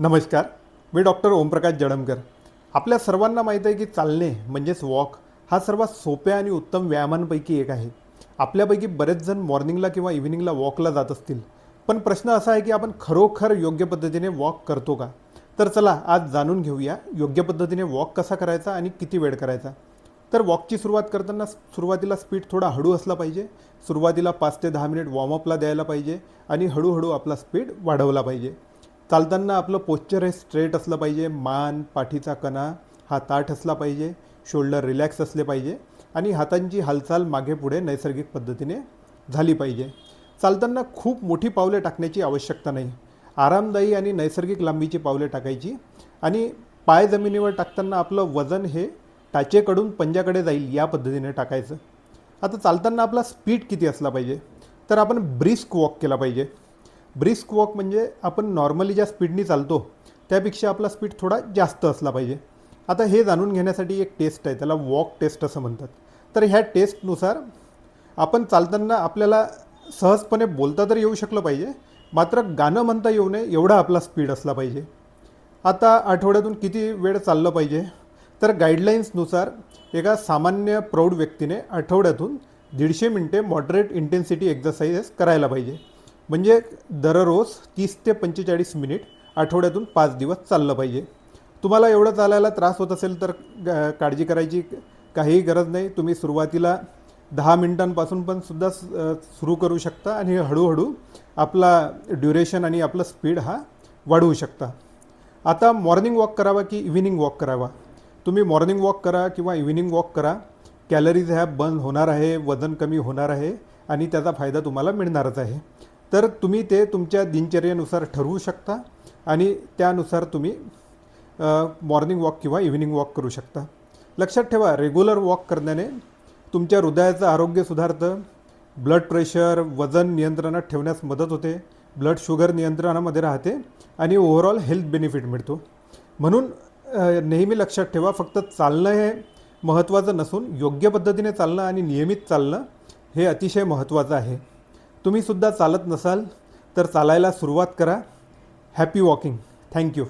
नमस्कार. मी डॉक्टर ओमप्रकाश जडमकर. आपल्या सर्वांना माहीत आहे की चालणे म्हणजेच वॉक हा सर्वात सोप्या आणि उत्तम व्यायामांपैकी एक आहे. आपल्यापैकी बरेच जण मॉर्निंगला किंवा इव्हिनिंगला वॉकला जात असतील. पण प्रश्न असा आहे की आपण खरोखर योग्य पद्धतीने वॉक करतो का? तर चला आज जाणून घेऊया योग्य पद्धतीने वॉक कसा करायचा आणि किती वेळ करायचा. तर वॉकची सुरुवात करताना सुरुवातीला स्पीड थोडा हळू असला पाहिजे. सुरुवातीला 5 ते 10 मिनिट वॉर्मअपला द्यायला पाहिजे आणि हळूहळू आपला स्पीड वाढवला पाहिजे. चालताना आपलं पोश्चर हे स्ट्रेट असलं पाहिजे. मान, पाठीचा कणा हा ताठ असला पाहिजे. शोल्डर रिलॅक्स असले पाहिजे आणि हातांची हालचाल मागे पुढे नैसर्गिक पद्धतीने झाली पाहिजे. चालताना खूप मोठी पावले टाकण्याची आवश्यकता नाही. आरामदायी आणि नैसर्गिक लांबीची पावले टाकायची आणि पाय जमिनीवर टाकताना आपलं वजन हे टाचेकडून पंजाकडे जाईल या पद्धतीने टाकायचं. आता चालताना आपला स्पीड किती असला पाहिजे? तर आपण ब्रिस्क वॉक केला पाहिजे. ब्रिस्क वॉक म्हणजे आपण नॉर्मली ज्या स्पीडनी चालतो त्यापेक्षा आपला स्पीड थोडा जास्त असला पाहिजे. आता हे जाणून घेण्यासाठी एक टेस्ट आहे, त्याला वॉक टेस्ट असं म्हणतात. तर ह्या टेस्टनुसार आपण चालताना आपल्याला सहजपणे बोलता तर येऊ शकलं पाहिजे, मात्र गाणं म्हणता येऊ नये एवढा आपला स्पीड असला पाहिजे. आता आठवड्यातून किती वेळ चाललं पाहिजे? तर गाईडलाईन्सनुसार एका सामान्य प्रौढ व्यक्तीने आठवड्यातून 150 मिनटे मॉडरेट इंटेन्सिटी एक्झरसाइजेस करायला पाहिजे. म्हणजे दररोज 30 ते 45 मिनिट आठवड्यातून 5 दिवस चाललं पाहिजे. तुम्हाला एवढं चालायला त्रास होत असेल तर काळजी करायची काहीही गरज नाही. तुम्ही सुरुवातीला 10 मिनिटांपासून पण सुद्धा सुरू करू शकता आणि हळूहळू आपला ड्युरेशन आणि आपलं स्पीड हा वाढवू शकता. आता मॉर्निंग वॉक करावा की इव्हिनिंग वॉक करावा? तुम्ही मॉर्निंग वॉक करा किंवा इव्हिनिंग वॉक करा, कॅलरीज ह्या बर्न होणार आहे, वजन कमी होणार आहे आणि त्याचा फायदा तुम्हाला मिळणारच आहे. तर तुम्ही ते तुमच्या दिनचर्येनुसार ठरवू शकता आणि त्यानुसार तुम्ही मॉर्निंग वॉक किंवा इव्हिनिंग वॉक करू शकता. लक्षात ठेवा, रेग्युलर वॉक करण्याने तुमच्या हृदयाचं आरोग्य सुधारतं, ब्लड प्रेशर, वजन नियंत्रणात ठेवण्यास मदत होते, ब्लड शुगर नियंत्रणामध्ये राहते आणि ओव्हरऑल हेल्थ बेनिफिट मिळतो. म्हणून नेहमी लक्षात ठेवा, फक्त चालणं हे महत्त्वाचं नसून योग्य पद्धतीने चालणं आणि नियमित चालणं हे अतिशय महत्त्वाचं आहे. तुम्हीसुद्धा चालत नसाल तर चालायला सुरुवात करा. Happy walking. थँक्यू.